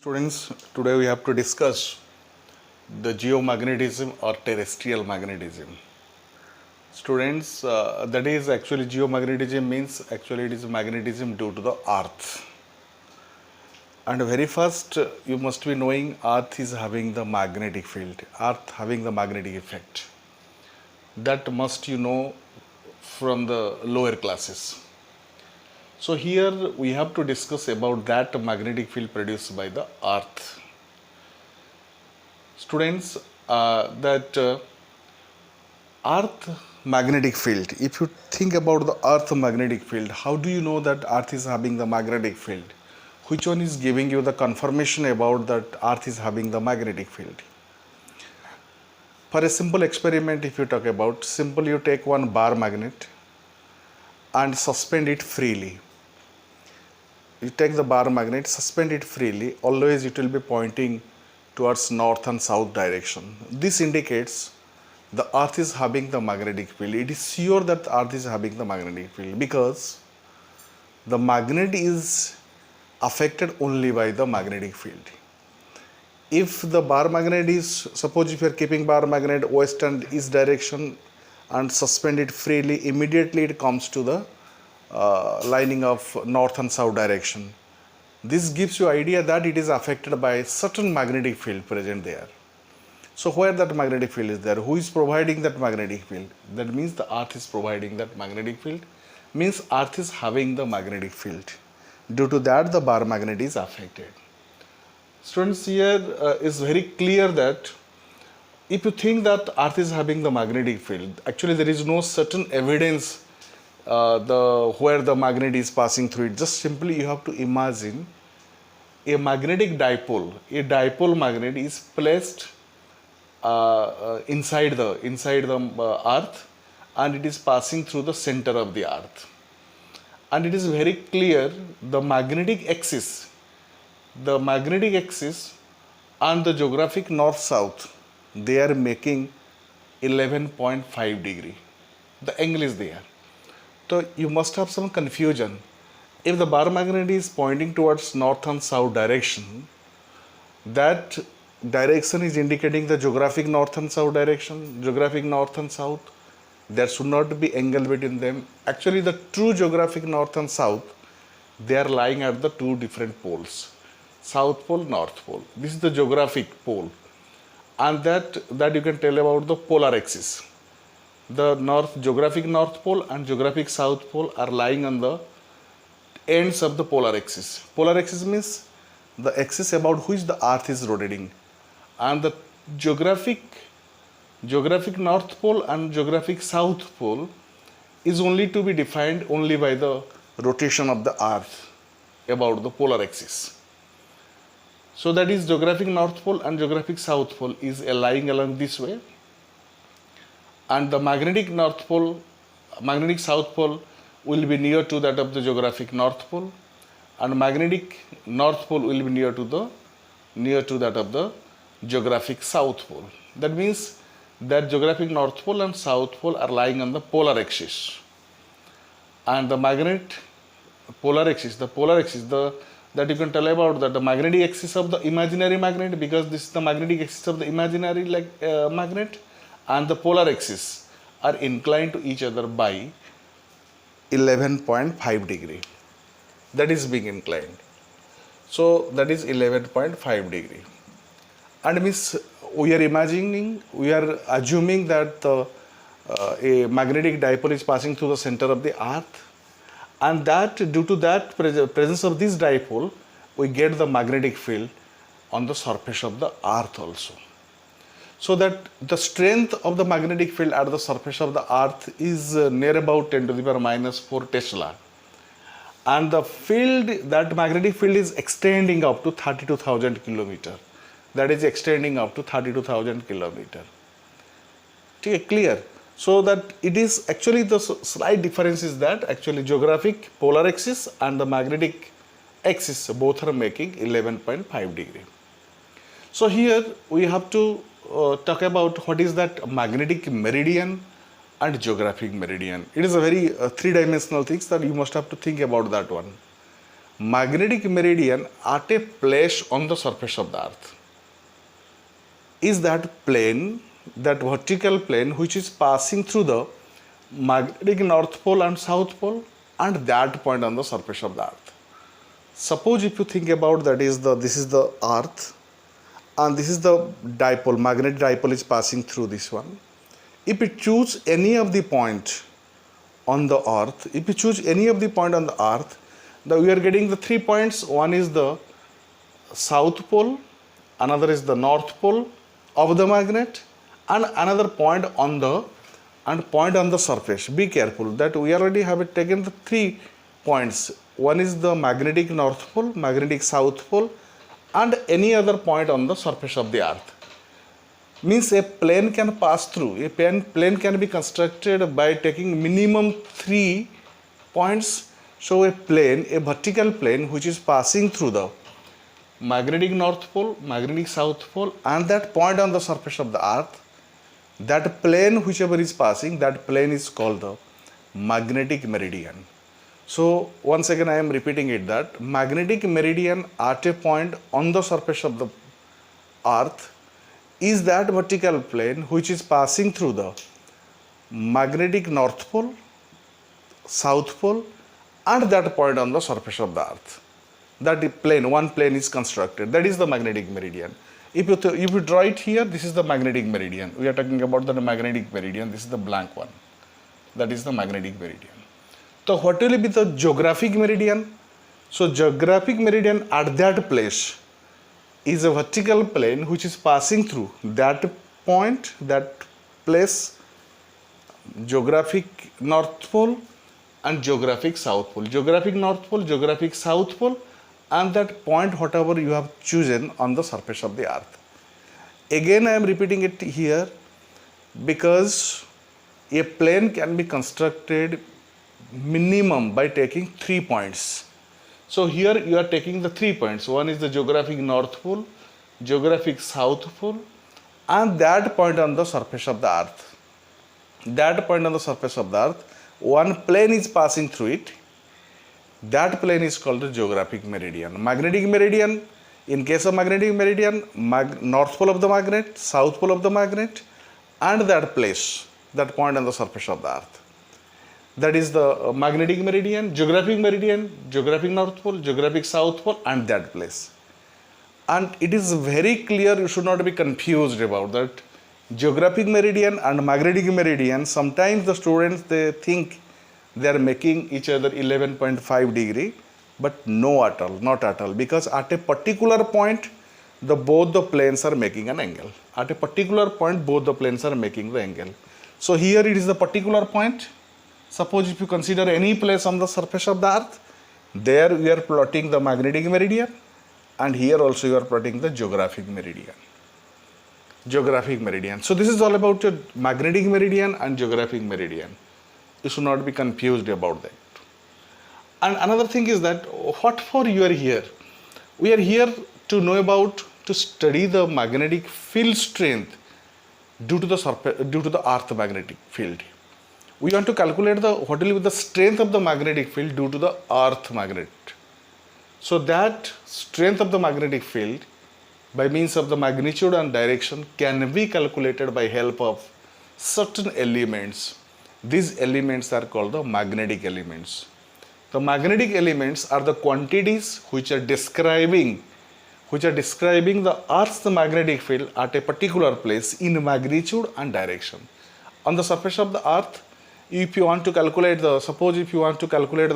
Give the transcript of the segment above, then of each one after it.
Students, today we have to discuss the geomagnetism or terrestrial magnetism. Students, that is actually geomagnetism means actually it is magnetism due to the earth. And very first you must be knowing earth is having the magnetic field, earth having the magnetic effect. That must you know from the lower classes. So here we have to discuss about that magnetic field produced by the earth. Students, that earth magnetic field, if you think about the earth magnetic field, how do you know that earth is having the magnetic field? Which one is giving you the confirmation about that earth is having the magnetic field? For a simple experiment, if you talk about, simply you take one bar magnet and suspend it freely. You take the bar magnet, suspend it freely, always it will be pointing towards north and south direction. This indicates the earth is having the magnetic field. It is sure that the earth is having the magnetic field because the magnet is affected only by the magnetic field. If the bar magnet is, suppose if you are keeping bar magnet west and east direction and suspend it freely, immediately it comes to the lining of north and south direction. This gives you idea that it is affected by certain magnetic field present there. So where that magnetic field is there, who is providing that magnetic field? That means the earth is providing that magnetic field, means earth is having the magnetic field. Due to that the bar magnet is affected. Students, here is very clear that if you think that earth is having the magnetic field, actually there is no certain evidence where the magnet is passing through it. Just simply you have to imagine a magnetic dipole. A dipole magnet is placed inside the earth, and it is passing through the center of the earth. And it is very clear the magnetic axis and the geographic north-south, they are making 11.5 degree. The angle is there. So you must have some confusion. If the bar magnet is pointing towards north and south direction, that direction is indicating the geographic north and south direction, geographic north and south. There should not be angle between them. Actually, the true geographic north and south, they are lying at the two different poles, south pole, north pole. This is the geographic pole, and that you can tell about the polar axis. The geographic north pole and geographic south pole are lying on the ends of the polar axis. Polar axis means the axis about which the earth is rotating, and the geographic north pole and geographic south pole is only to be defined only by the rotation of the earth about the polar axis. So that is geographic north pole and geographic south pole is lying along this way, and the magnetic south pole will be near to that of the geographic north pole, and magnetic north pole will be near to that of the geographic south pole. That means that geographic north pole and south pole are lying on the polar axis, and the polar axis that you can tell about that the magnetic axis of the imaginary magnet, because this is the magnetic axis of the imaginary magnet, and the polar axis are inclined to each other by 11.5 degree. That is being inclined. So that is 11.5 degree. And means we are assuming that a magnetic dipole is passing through the center of the earth, and that due to that presence of this dipole, we get the magnetic field on the surface of the earth also. So that the strength of the magnetic field at the surface of the earth is near about 10 to the power minus 4 Tesla. And the field, that magnetic field is extending up to 32,000 kilometer. That is extending up to 32,000 kilometer. Okay, clear? So that it is actually the slight difference is that actually geographic polar axis and the magnetic axis both are making 11.5 degree. So here we have to talk about what is that magnetic meridian and geographic meridian. It is a very three-dimensional things that you must have to think about that one. magnetic meridian at a place on the surface of the earth is that plane, that vertical plane which is passing through the magnetic north pole and south pole and that point on the surface of the earth. Suppose if you think about that is this is the earth and this is the dipole, magnetic dipole is passing through this one. If you choose any of the point on the earth, if you choose any of the point on the earth, we are getting the 3 points. One is the south pole, another is the north pole of the magnet, and another point on the surface. Be careful that we already have taken the 3 points. One is the magnetic north pole, magnetic south pole, and any other point on the surface of the earth. Means a plane can pass through, a plane can be constructed by taking minimum 3 points. So a plane, a vertical plane which is passing through the magnetic north pole, magnetic south pole and that point on the surface of the earth, that plane whichever is passing, that plane is called the magnetic meridian. So once again I am repeating it, that magnetic meridian at a point on the surface of the earth is that vertical plane which is passing through the magnetic north pole, south pole and that point on the surface of the earth. That plane, one plane is constructed, that is the magnetic meridian. If you draw it here, this is the magnetic meridian. We are talking about the magnetic meridian, this is the blank one, that is the magnetic meridian. So what will be the geographic meridian? So geographic meridian at that place is a vertical plane which is passing through that point, that place, geographic north pole and geographic south pole. Geographic north pole, geographic south pole and that point whatever you have chosen on the surface of the earth. Again I am repeating it here because a plane can be constructed minimum by taking 3 points. So here you are taking the 3 points. One is the geographic north pole, geographic south pole and that point on the surface of the earth. That point on the surface of the earth, one plane is passing through it. That plane is called the geographic meridian. Magnetic meridian, in case of magnetic meridian, north pole of the magnet, south pole of the magnet and that place, that point on the surface of the earth. That is the magnetic meridian, geographic north pole, geographic south pole and that place. And it is very clear, you should not be confused about that. Geographic meridian and magnetic meridian, sometimes the students they think they are making each other 11.5 degree, but no at all, not at all, because at a particular point both the planes are making an angle. At a particular point both the planes are making the angle. So here it is the particular point. Suppose if you consider any place on the surface of the earth, there we are plotting the magnetic meridian and here also you are plotting the geographic meridian. Geographic meridian. So this is all about your magnetic meridian and geographic meridian. You should not be confused about that. And another thing is that what for you are here? We are here to know about, to study the magnetic field strength due to the earth magnetic field. We want to calculate what will be the strength of the magnetic field due to the earth magnet. So that strength of the magnetic field by means of the magnitude and direction can be calculated by help of certain elements. These elements are called the magnetic elements. The magnetic elements are the quantities which are describing the earth's magnetic field at a particular place in magnitude and direction. On the surface of the earth, if you want to calculate suppose if you want to calculate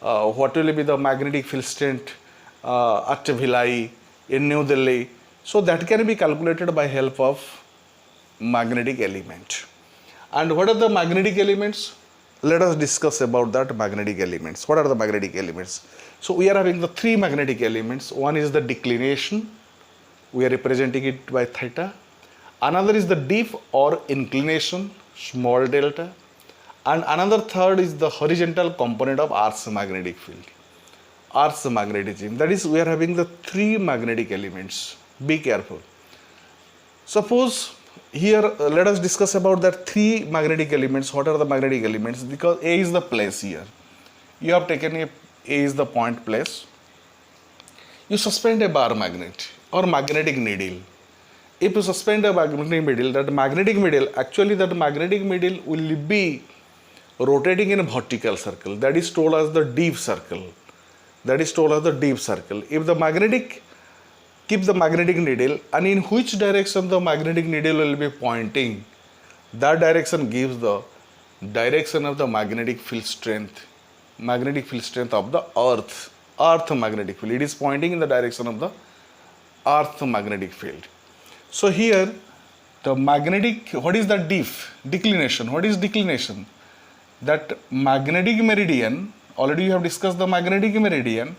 what will be the magnetic field strength at Bhilai in New Delhi, so that can be calculated by help of magnetic element. And what are the magnetic elements? Let us discuss about that magnetic elements. What are the magnetic elements? So we are having the 3 magnetic elements. One is the declination, we are representing it by theta. Another is the dip or inclination, small delta. And another third is the horizontal component of Earth's magnetic field, Earth's magnetism. That is, we are having the 3 magnetic elements. Be careful. Suppose here let us discuss about that 3 magnetic elements. What are the magnetic elements? Because A is the place here. You have taken A is the point place. You suspend a bar magnet or magnetic needle. If you suspend a magnetic needle, that magnetic needle will be rotating in a vertical circle. That is told as the deep circle. If the magnetic keep the magnetic needle, and in which direction the magnetic needle will be pointing, that direction gives the direction of the magnetic field strength of the earth magnetic field. It is pointing in the direction of the earth magnetic field. So here the magnetic, what is the declination? What is declination? That magnetic meridian, already you have discussed the magnetic meridian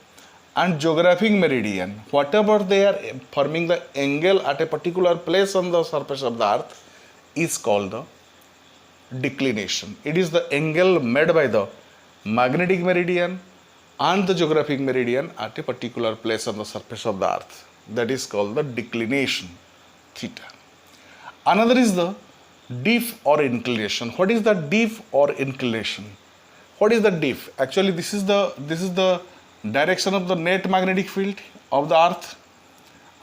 and geographic meridian, whatever they are forming the angle at a particular place on the surface of the earth is called the declination. It is the angle made by the magnetic meridian and the geographic meridian at a particular place on the surface of the earth. That is called the declination, theta. Another is the dip or inclination. What is the dip or inclination? What is the dip? Actually, this is the direction of the net magnetic field of the earth,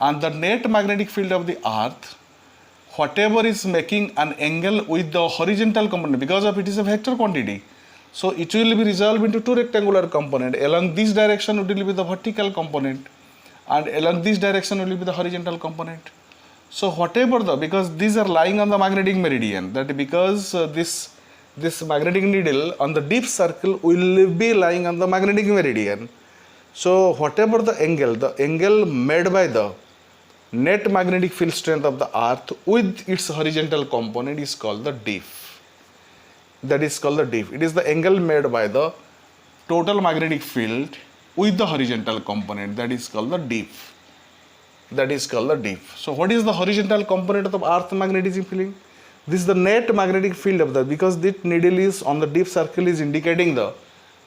and the net magnetic field of the earth, whatever is making an angle with the horizontal component, because of it is a vector quantity, so it will be resolved into two rectangular components. Along this direction it will be the vertical component, and along this direction will be the horizontal component. So whatever because these are lying on the magnetic meridian, that because this magnetic needle on the deep circle will be lying on the magnetic meridian. So whatever the angle made by the net magnetic field strength of the earth with its horizontal component is called the dip. That is called the dip. It is the angle made by the total magnetic field with the horizontal component. That is called the dip. So what is the horizontal component of the earth magnetism field? This is the net magnetic field of the, because this needle is on the deep circle is indicating the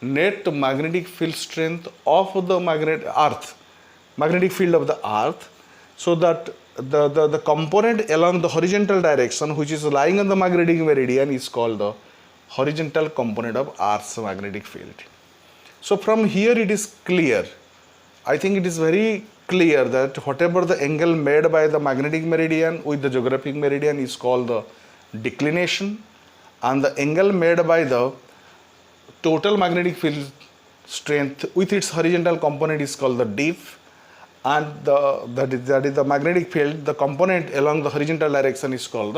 net magnetic field strength of the magnetic field of the earth. So that the component along the horizontal direction which is lying on the magnetic meridian is called the horizontal component of earth's magnetic field. So from here it is clear, I think it is very clear that whatever the angle made by the magnetic meridian with the geographic meridian is called the declination, and the angle made by the total magnetic field strength with its horizontal component is called the dip, and that is the magnetic field, the component along the horizontal direction is called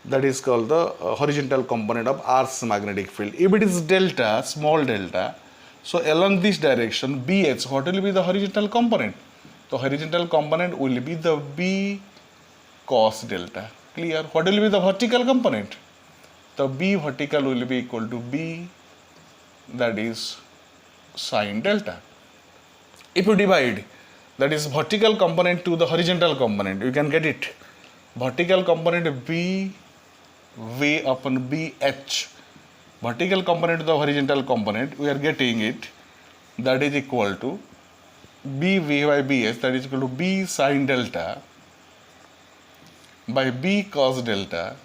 the horizontal component of earth's magnetic field. If it is delta, small delta, so along this direction BH, what will be the horizontal component? The horizontal component will be the B cos delta. Clear? What will be the vertical component? The B vertical will be equal to B, that is sin delta. If you divide, that is vertical component to the horizontal component, you can get it. Vertical component B V upon BH. Vertical component to the horizontal component, we are getting it, that is equal to BV by BH, that is equal to B sin delta by B cos delta,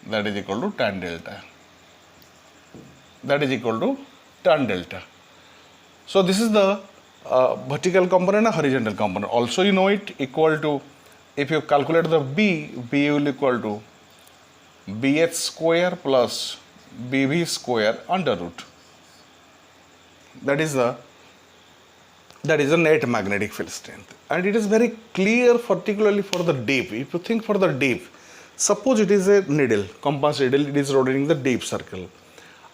that is equal to tan delta. So this is the vertical component and horizontal component. Also you know it equal to, if you calculate the B will equal to BH square plus BV square under root. That is the net magnetic field strength, and it is very clear, particularly for the dip. If you think for the dip, suppose it is a needle, compass needle, it is rotating the deep circle.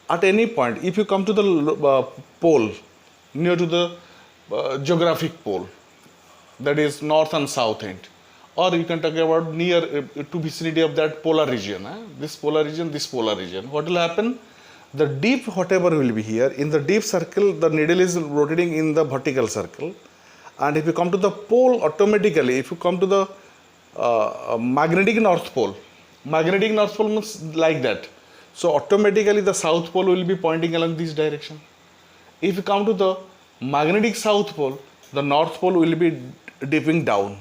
At any point, if you come to the pole, near to the geographic pole, that is north and south end, or you can talk about near to vicinity of that polar region, this polar region, what will happen? The dip, whatever will be here, in the deep circle, the needle is rotating in the vertical circle, and if you come to the pole, automatically, if you come to the magnetic north pole means like that. So automatically the south pole will be pointing along this direction. If you come to the magnetic south pole, the north pole will be dipping down.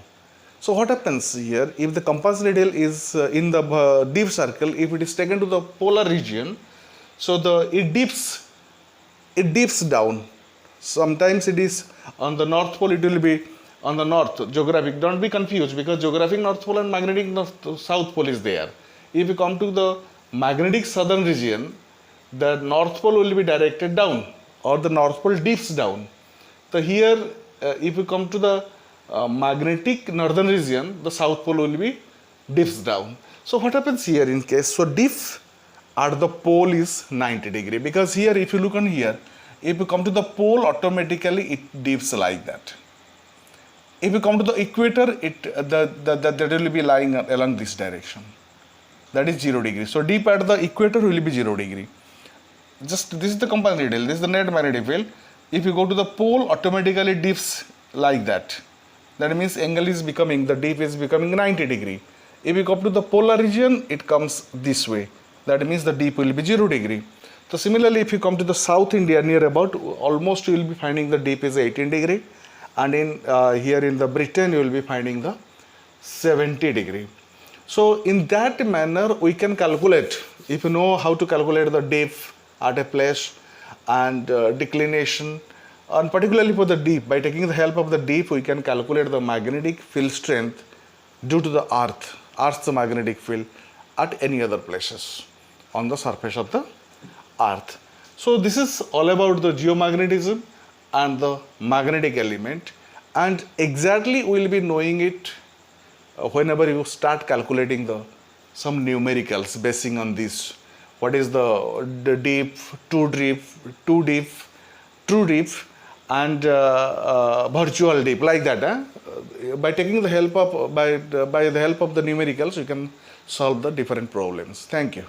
So what happens here, if the compass needle is in the deep circle, if it is taken to the polar region, so it dips down. Sometimes it is on the north pole, it will be on the north geographic. Don't be confused, because geographic north pole and magnetic south pole is there. If you come to the magnetic southern region, the north pole will be directed down, or the north pole dips down. So here, if you come to the magnetic northern region, the south pole will be dips down. So what happens here in case, so dip at the pole is 90 degree, because here if you look on here, if you come to the pole, automatically it dips like that. If you come to the equator, that will be lying along this direction, that is 0 degree. So dip at the equator will be 0 degree. Just this is the component detail, this is the net magnetic field. If you go to the pole, automatically dips like that. That means angle is becoming, the dip is becoming 90 degree. If you come to the polar region, it comes this way. That means the dip will be 0 degree. So similarly, if you come to the South India, near about, almost you will be finding the dip is 18 degree. And in here in the Britain, you will be finding the 70 degree. So in that manner, we can calculate, if you know how to calculate the dip at a place and declination, and particularly for the dip, by taking the help of the dip, we can calculate the magnetic field strength due to the Earth's magnetic field at any other places on the surface of the Earth. So this is all about the geomagnetism and the magnetic element, and exactly we will be knowing it whenever you start calculating some numericals basing on this. What is the dip, true dip, and virtual dip, like that. By taking the help of by the help of the numericals, you can solve the different problems. Thank you.